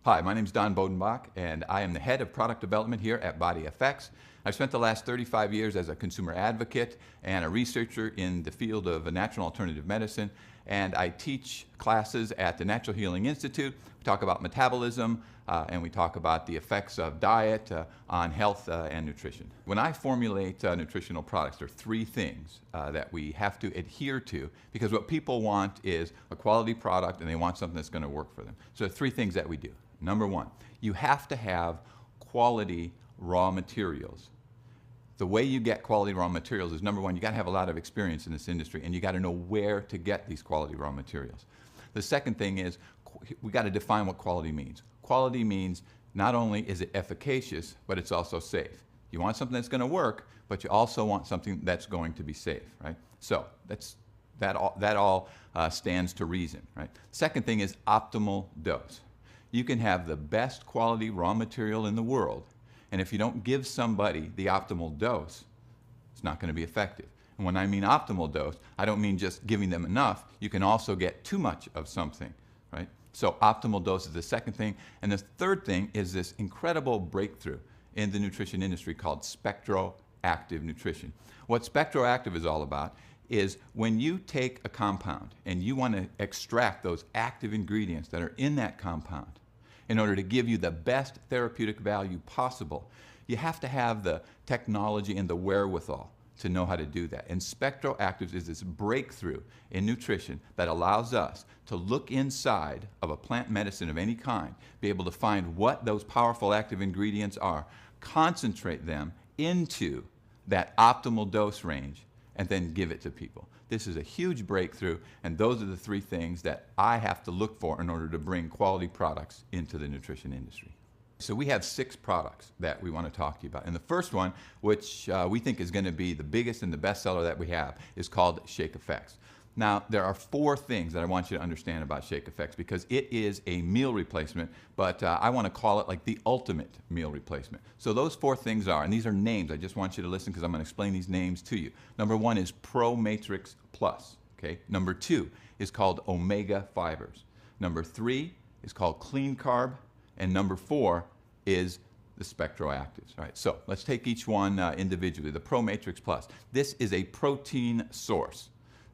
Hi, my name is Don Bodenbach, and I am the head of product development here at BodyFX. I've spent the last 35 years as a consumer advocate and a researcher in the field of natural alternative medicine, and I teach classes at the Natural Healing Institute. We talk about metabolism, and we talk about the effects of diet on health and nutrition. When I formulate nutritional products, there are three things that we have to adhere to, because what people want is a quality product and they want something that's going to work for them. So there are three things that we do. Number one, you have to have quality raw materials. The way you get quality raw materials is, number one, you got to have a lot of experience in this industry, and you got to know where to get these quality raw materials. The second thing is, we got to define what quality means. Quality means not only is it efficacious, but it's also safe. You want something that's going to work, but you also want something that's going to be safe, right? So that all stands to reason, right? Second thing is optimal dose. You can have the best quality raw material in the world, and if you don't give somebody the optimal dose, it's not going to be effective. And when I mean optimal dose, I don't mean just giving them enough. You can also get too much of something, right? So optimal dose is the second thing. And the third thing is this incredible breakthrough in the nutrition industry called spectroactive nutrition. What spectroactive is all about is when you take a compound and you want to extract those active ingredients that are in that compound in order to give you the best therapeutic value possible, you have to have the technology and the wherewithal to know how to do that. And spectroactives is this breakthrough in nutrition that allows us to look inside of a plant medicine of any kind, be able to find what those powerful active ingredients are, concentrate them into that optimal dose range, and then give it to people. This is a huge breakthrough, and those are the three things that I have to look for in order to bring quality products into the nutrition industry. So we have 6 products that we want to talk to you about. And the first one, which we think is going to be the biggest and the best seller that we have, is called ShakeFX. Now, there are 4 things that I want you to understand about ShakeFX, because it is a meal replacement, but I want to call it like the ultimate meal replacement. So those 4 things are, and these are names, I just want you to listen because I'm going to explain these names to you. Number 1 is Pro Matrix Plus. Okay? Number 2 is called Omega Fibers. Number 3 is called Clean Carb. And number 4 is the spectroactives. All right, so let's take each one individually. The Pro Matrix Plus. This is a protein source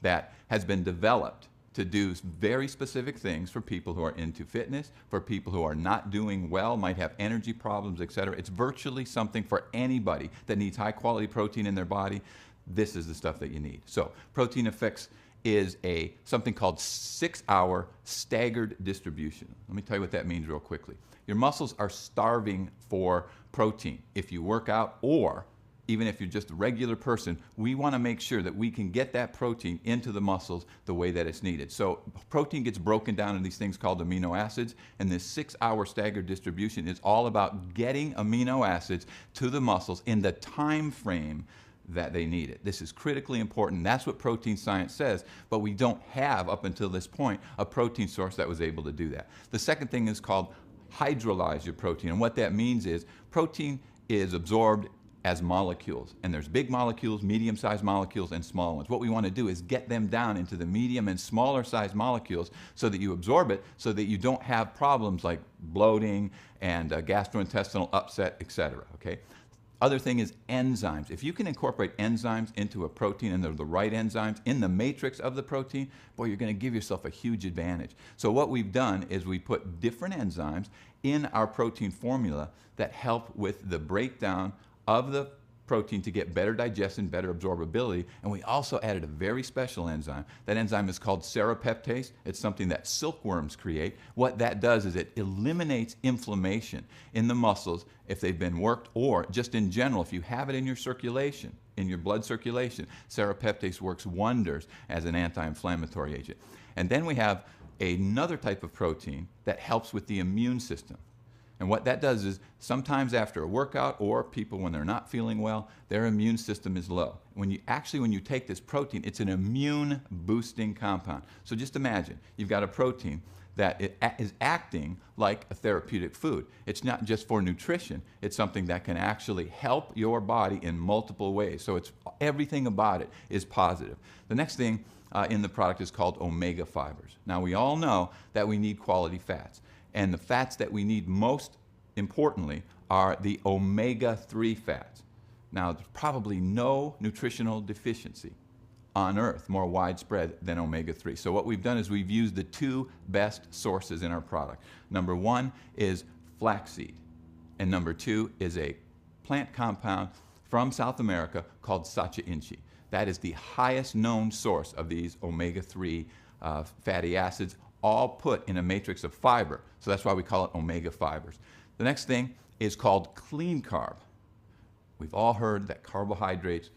that has been developed to do very specific things for people who are into fitness, for people who are not doing well, might have energy problems, etc. It's virtually something for anybody that needs high quality protein in their body. This is the stuff that you need. So ProteinFX is something called 6-hour staggered distribution. Let me tell you what that means real quickly. Your muscles are starving for protein. If you work out, or even if you're just a regular person, we want to make sure that we can get that protein into the muscles the way that it's needed. So protein gets broken down into these things called amino acids, and this 6-hour staggered distribution is all about getting amino acids to the muscles in the time frame that they need it. This is critically important. That's what protein science says, but we don't have, up until this point, a protein source that was able to do that. The second thing is called hydrolyze your protein, and what that means is protein is absorbed as molecules, and there's big molecules, medium-sized molecules, and small ones. What we want to do is get them down into the medium and smaller sized molecules so that you absorb it, so that you don't have problems like bloating and gastrointestinal upset, etc. Okay? Other thing is enzymes. If you can incorporate enzymes into a protein, and they're the right enzymes in the matrix of the protein, boy, you're going to give yourself a huge advantage. So what we've done is we put different enzymes in our protein formula that help with the breakdown of the protein to get better digestion, better absorbability, and we also added a very special enzyme. That enzyme is called serrapeptase. It's something that silkworms create. What that does is it eliminates inflammation in the muscles if they've been worked, or just in general, if you have it in your circulation, in your blood circulation, serrapeptase works wonders as an anti-inflammatory agent. And then we have another type of protein that helps with the immune system. And what that does is, sometimes after a workout, or people when they're not feeling well, their immune system is low. When you take this protein, it's an immune boosting compound. So just imagine, you've got a protein that is acting like a therapeutic food. It's not just for nutrition, it's something that can actually help your body in multiple ways. So everything about it is positive. The next thing in the product is called omega fibers. Now we all know that we need quality fats. And the fats that we need most importantly are the omega-3 fats. Now, there's probably no nutritional deficiency on Earth more widespread than omega-3. So what we've done is we've used the two best sources in our product. Number one is flaxseed, and number two is a plant compound from South America called sacha inchi. That is the highest known source of these omega-3 fatty acids, all put in a matrix of fiber. So that's why we call it omega fibers. The next thing is called clean carb. We've all heard that carbohydrates,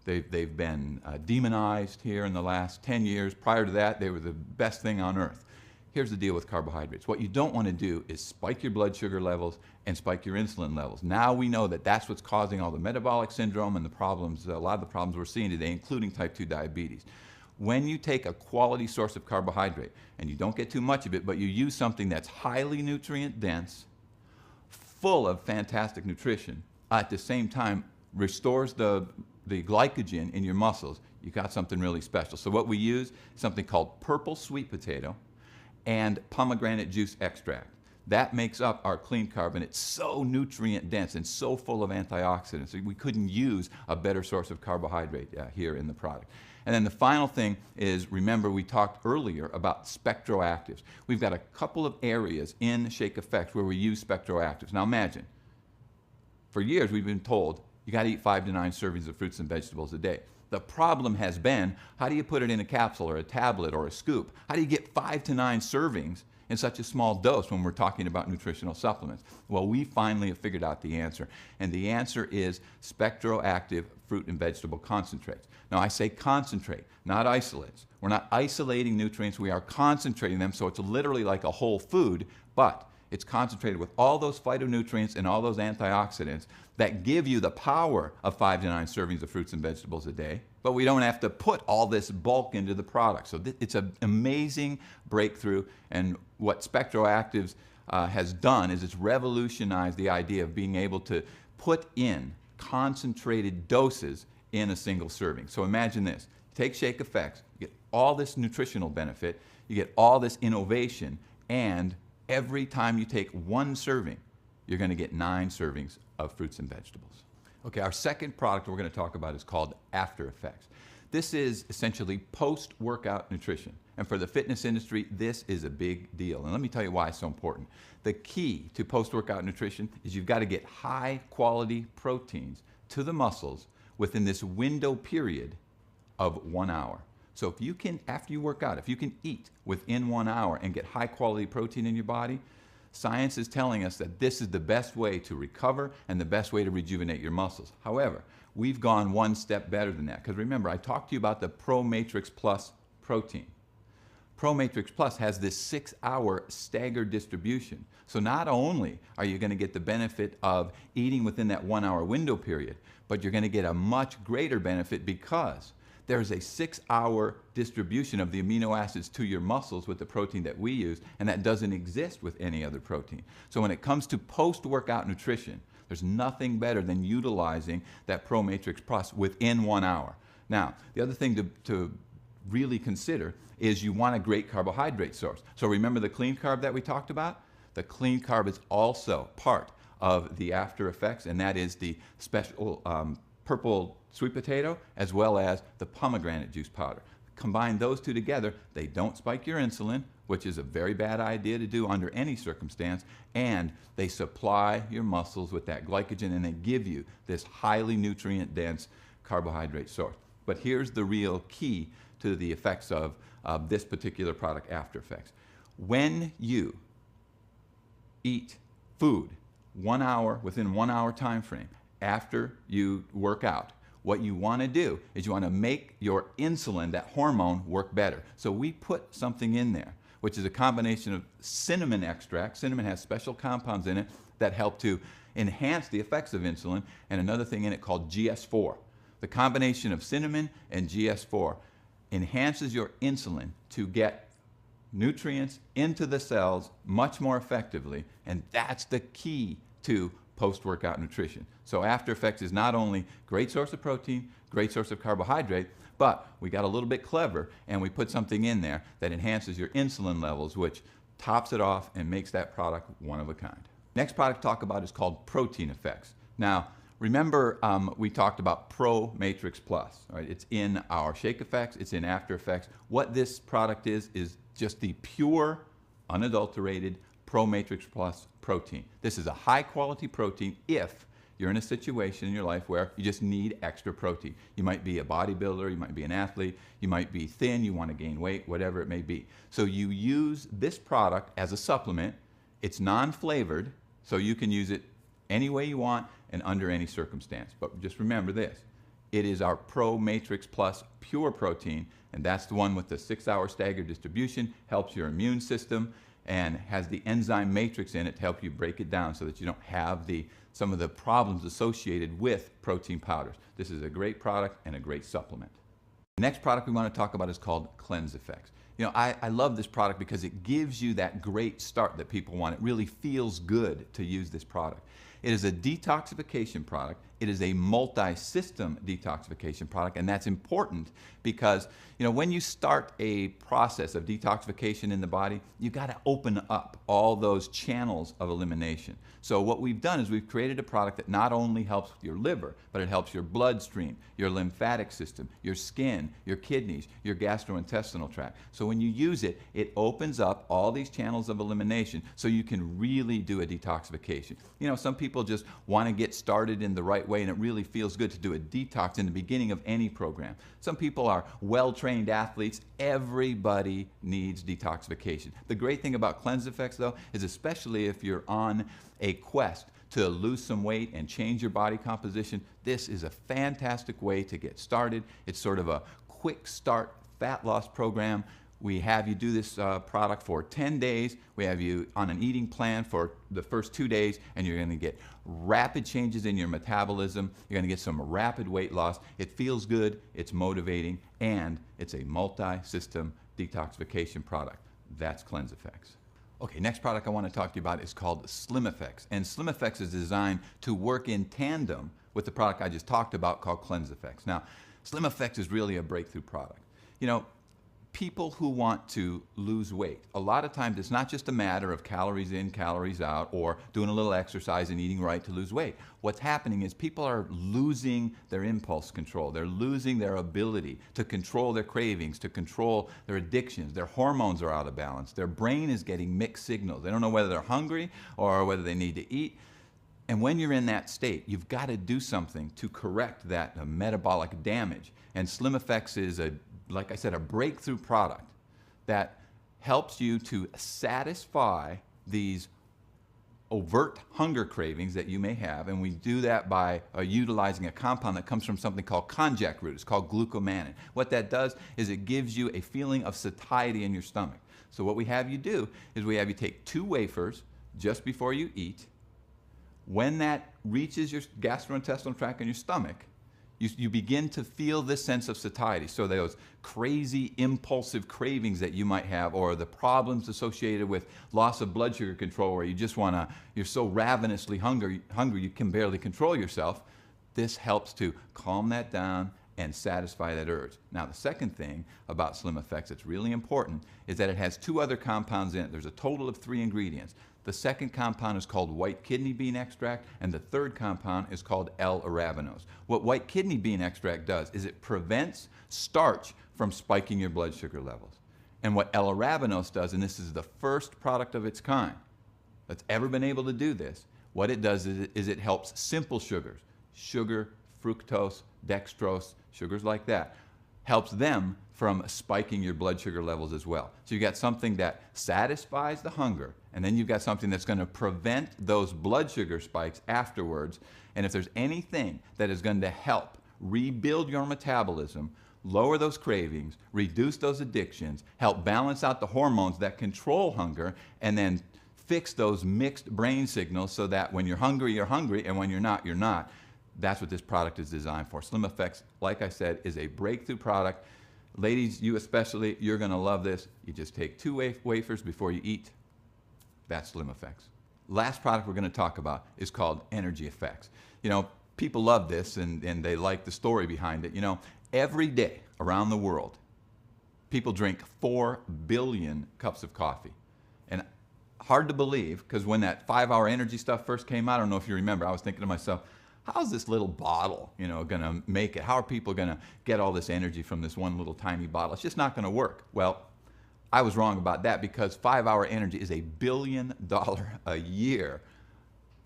they've been demonized here in the last 10 years. Prior to that, they were the best thing on earth. Here's the deal with carbohydrates. What you don't want to do is spike your blood sugar levels and spike your insulin levels. Now we know that that's what's causing all the metabolic syndrome and the problems, a lot of the problems we're seeing today, including type 2 diabetes. When you take a quality source of carbohydrate, and you don't get too much of it, but you use something that's highly nutrient dense, full of fantastic nutrition, at the same time restores the glycogen in your muscles, you got something really special. So what we use is something called purple sweet potato and pomegranate juice extract. That makes up our clean carb, and it's so nutrient dense and so full of antioxidants. We couldn't use a better source of carbohydrate here in the product. And then the final thing is, remember we talked earlier about spectroactives. We've got a couple of areas in ShakeFX where we use spectroactives. Now imagine, for years we've been told you got to eat 5 to 9 servings of fruits and vegetables a day. The problem has been, how do you put it in a capsule or a tablet or a scoop? How do you get 5 to 9 servings in such a small dose when we're talking about nutritional supplements? Well, we finally have figured out the answer, and the answer is spectroactive fruit and vegetable concentrates. Now, I say concentrate, not isolates. We're not isolating nutrients, we are concentrating them, so it's literally like a whole food, but it's concentrated with all those phytonutrients and all those antioxidants that give you the power of 5 to 9 servings of fruits and vegetables a day, but we don't have to put all this bulk into the product. So it's an amazing breakthrough, and what Spectroactives has done is it's revolutionized the idea of being able to put in concentrated doses in a single serving. So imagine this, take ShakeFX, you get all this nutritional benefit, you get all this innovation, and every time you take 1 serving, you're going to get 9 servings of fruits and vegetables. Okay, our second product we're going to talk about is called AfterFX. This is essentially post-workout nutrition. And for the fitness industry, this is a big deal. And let me tell you why it's so important. The key to post-workout nutrition is you've got to get high-quality proteins to the muscles within this window period of 1 hour. So if you can, after you work out, if you can eat within 1 hour and get high-quality protein in your body, science is telling us that this is the best way to recover and the best way to rejuvenate your muscles. However, we've gone one step better than that, because remember, I talked to you about the ProMatrix Plus protein. ProMatrix Plus has this 6-hour staggered distribution. So not only are you going to get the benefit of eating within that 1 hour window period, but you're going to get a much greater benefit because there's a 6-hour distribution of the amino acids to your muscles with the protein that we use, and that doesn't exist with any other protein. So when it comes to post-workout nutrition, there's nothing better than utilizing that ProMatrix Plus within 1 hour. Now, the other thing to really consider is you want a great carbohydrate source. So remember the clean carb that we talked about? The clean carb is also part of the AfterFX, and that is the special purple sweet potato as well as the pomegranate juice powder. Combine those two together, they don't spike your insulin, which is a very bad idea to do under any circumstance, and they supply your muscles with that glycogen, and they give you this highly nutrient dense carbohydrate source. But here's the real key to the effects of this particular product, AfterFX. When you eat food 1 hour, within 1 hour time frame after you work out, what you want to do is you want to make your insulin, that hormone, work better. So we put something in there, which is a combination of cinnamon extract. Cinnamon has special compounds in it that help to enhance the effects of insulin, and another thing in it called GS4. The combination of cinnamon and GS4 enhances your insulin to get nutrients into the cells much more effectively, and that's the key to post-workout nutrition. So AfterFX is not only great source of protein, great source of carbohydrate, but we got a little bit clever and we put something in there that enhances your insulin levels, which tops it off and makes that product one of a kind. Next product to talk about is called ProteinFX. Now, remember we talked about Pro Matrix Plus, right? It's in our ShakeFX, it's in AfterFX. What this product is just the pure, unadulterated Pro Matrix Plus protein. This is a high quality protein if you're in a situation in your life where you just need extra protein. You might be a bodybuilder, you might be an athlete, you might be thin, you want to gain weight, whatever it may be. So you use this product as a supplement. It's non-flavored, so you can use it any way you want and under any circumstance. But just remember this, it is our Pro Matrix Plus pure protein, and that's the one with the 6-hour staggered distribution, helps your immune system, and has the enzyme matrix in it to help you break it down so that you don't have some of the problems associated with protein powders. This is a great product and a great supplement. The next product we want to talk about is called CleanseFX. You know, I love this product because it gives you that great start that people want. It really feels good to use this product. It is a detoxification product. It is a multi-system detoxification product, and that's important because, you know, when you start a process of detoxification in the body, you got to open up all those channels of elimination. So what we've done is we've created a product that not only helps with your liver, but it helps your bloodstream, your lymphatic system, your skin, your kidneys, your gastrointestinal tract. So when you use it, it opens up all these channels of elimination so you can really do a detoxification. You know, some people just want to get started in the right way, and it really feels good to do a detox in the beginning of any program. Some people are well-trained athletes. Everybody needs detoxification. The great thing about CleanseFX, though, is especially if you're on a quest to lose some weight and change your body composition, this is a fantastic way to get started. It's sort of a quick start fat loss program. We have you do this product for 10 days. We have you on an eating plan for the first 2 days, and you're going to get rapid changes in your metabolism. You're going to get some rapid weight loss. It feels good, it's motivating, and it's a multi-system detoxification product. That's CleanseFX. Okay, next product I want to talk to you about is called SlimFX. And SlimFX is designed to work in tandem with the product I just talked about called CleanseFX. Now, SlimFX is really a breakthrough product. You know, people who want to lose weight, a lot of times it's not just a matter of calories in, calories out, or doing a little exercise and eating right to lose weight. What's happening is people are losing their impulse control. They're losing their ability to control their cravings, to control their addictions. Their hormones are out of balance. Their brain is getting mixed signals. They don't know whether they're hungry or whether they need to eat. And when you're in that state, you've got to do something to correct that metabolic damage. And SlimFX is like I said, a breakthrough product that helps you to satisfy these overt hunger cravings that you may have, and we do that by utilizing a compound that comes from something called konjac root. It's called glucomannan. What that does is it gives you a feeling of satiety in your stomach. So what we have you do is we have you take 2 wafers just before you eat. When that reaches your gastrointestinal tract and your stomach, you begin to feel this sense of satiety. So those crazy impulsive cravings that you might have, or the problems associated with loss of blood sugar control, where you just you're so ravenously hungry you can barely control yourself. This helps to calm that down and satisfy that urge. Now, the second thing about SlimFX that's really important is that it has 2 other compounds in it. There's a total of 3 ingredients. The second compound is called white kidney bean extract, and the third compound is called L-arabinose. What white kidney bean extract does is it prevents starch from spiking your blood sugar levels. And what L-arabinose does, and this is the first product of its kind that's ever been able to do this, what it does is it helps simple sugars, sugar, fructose, dextrose, sugars like that, helps them from spiking your blood sugar levels as well. So you've got something that satisfies the hunger, and then you've got something that's going to prevent those blood sugar spikes afterwards. And if there's anything that is going to help rebuild your metabolism, lower those cravings, reduce those addictions, help balance out the hormones that control hunger, and then fix those mixed brain signals so that when you're hungry, and when you're not, you're not. That's what this product is designed for. SlimFX, like I said, is a breakthrough product. Ladies, you especially, you're going to love this. You just take 2 wafers before you eat. That's SlimFX. Last product we're going to talk about is called EnergyFX. You know, people love this and they like the story behind it. You know, every day around the world, people drink 4 billion cups of coffee. And hard to believe, because when that 5-hour energy stuff first came out, I don't know if you remember, I was thinking to myself, how's this little bottle, going to make it? How are people going to get all this energy from this one little tiny bottle? It's just not going to work. Well, I was wrong about that, because 5-hour energy is a $1 billion a year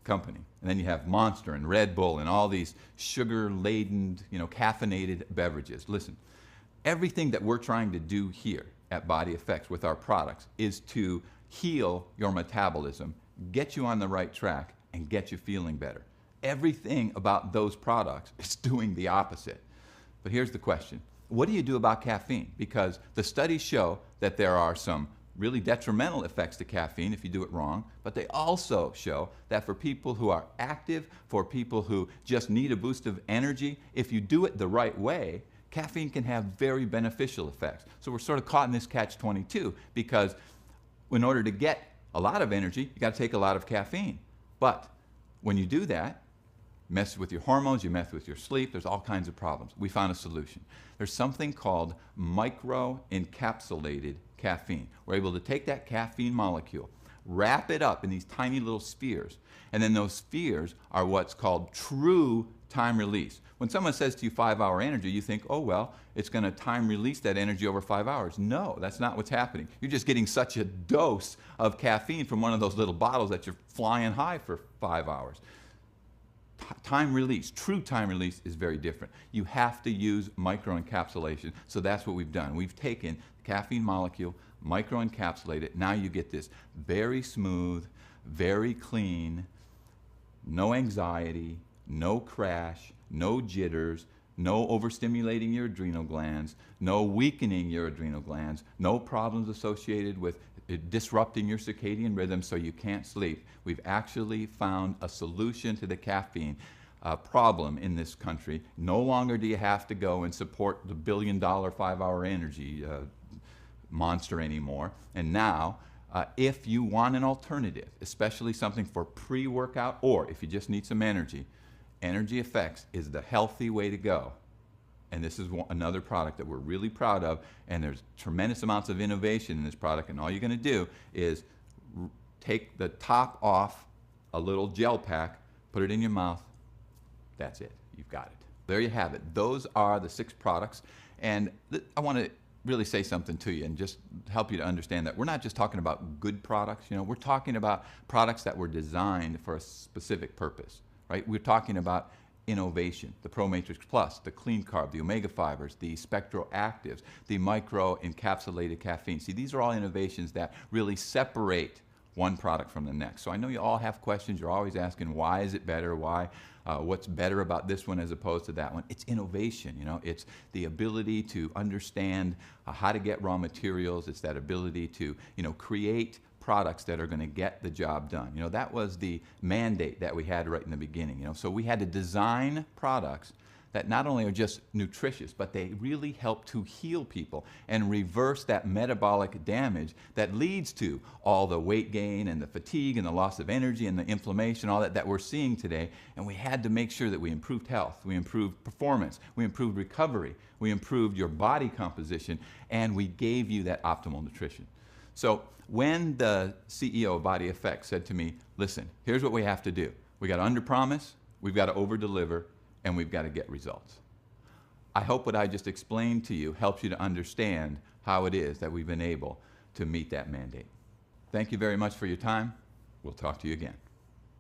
company. And then you have Monster and Red Bull and all these sugar-laden, caffeinated beverages. Listen, everything that we're trying to do here at BodyFX with our products is to heal your metabolism, get you on the right track, and get you feeling better. Everything about those products is doing the opposite. But here's the question. What do you do about caffeine? Because the studies show that there are some really detrimental effects to caffeine if you do it wrong, but they also show that for people who are active, for people who just need a boost of energy, if you do it the right way, caffeine can have very beneficial effects. So we're sort of caught in this catch-22, because in order to get a lot of energy, you got to take a lot of caffeine. But when you do that, mess with your hormones, you mess with your sleep, there's all kinds of problems. We found a solution. There's something called micro-encapsulated caffeine. We're able to take that caffeine molecule, wrap it up in these tiny little spheres, and then those spheres are what's called true time release. When someone says to you 5-hour energy, you think, oh well, it's going to time release that energy over 5 hours. No, that's not what's happening. You're just getting such a dose of caffeine from one of those little bottles that you're flying high for 5 hours. Time release, true time release, is very different. You have to use microencapsulation, so that's what we've done. We've taken the caffeine molecule, microencapsulate it. Now you get this very smooth, very clean, no anxiety, no crash, no jitters, no overstimulating your adrenal glands, no weakening your adrenal glands, no problems associated with disrupting your circadian rhythm so you can't sleep. We've actually found a solution to the caffeine problem in this country. No longer do you have to go and support the $1 billion 5-hour energy monster anymore. And now, if you want an alternative, especially something for pre-workout, or if you just need some energy, EnergyFX is the healthy way to go. And this is another product that we're really proud of, and there's tremendous amounts of innovation in this product, and all you're going to do is take the top off a little gel pack, put it in your mouth, that's it, you've got it. There you have it. Those are the 6 products, and I want to really say something to you and just help you to understand that we're not just talking about good products, we're talking about products that were designed for a specific purpose, right? We're talking about innovation, the ProMatrix Plus, the Clean Carb, the Omega Fibers, the Spectro Actives, the micro-encapsulated caffeine. See, these are all innovations that really separate one product from the next. So I know you all have questions. You're always asking, why is it better? Why? What's better about this one as opposed to that one? It's innovation, It's the ability to understand how to get raw materials. It's that ability to, create products that are going to get the job done. That was the mandate that we had right in the beginning. So we had to design products that not only are just nutritious, but they really help to heal people and reverse that metabolic damage that leads to all the weight gain and the fatigue and the loss of energy and the inflammation, all that we're seeing today. And we had to make sure that we improved health, we improved performance, we improved recovery, we improved your body composition, and we gave you that optimal nutrition. So when the CEO of BodyFX said to me, listen, here's what we have to do. We got to underpromise, we've got to overdeliver, and we've got to get results. I hope what I just explained to you helps you to understand how it is that we've been able to meet that mandate. Thank you very much for your time. We'll talk to you again.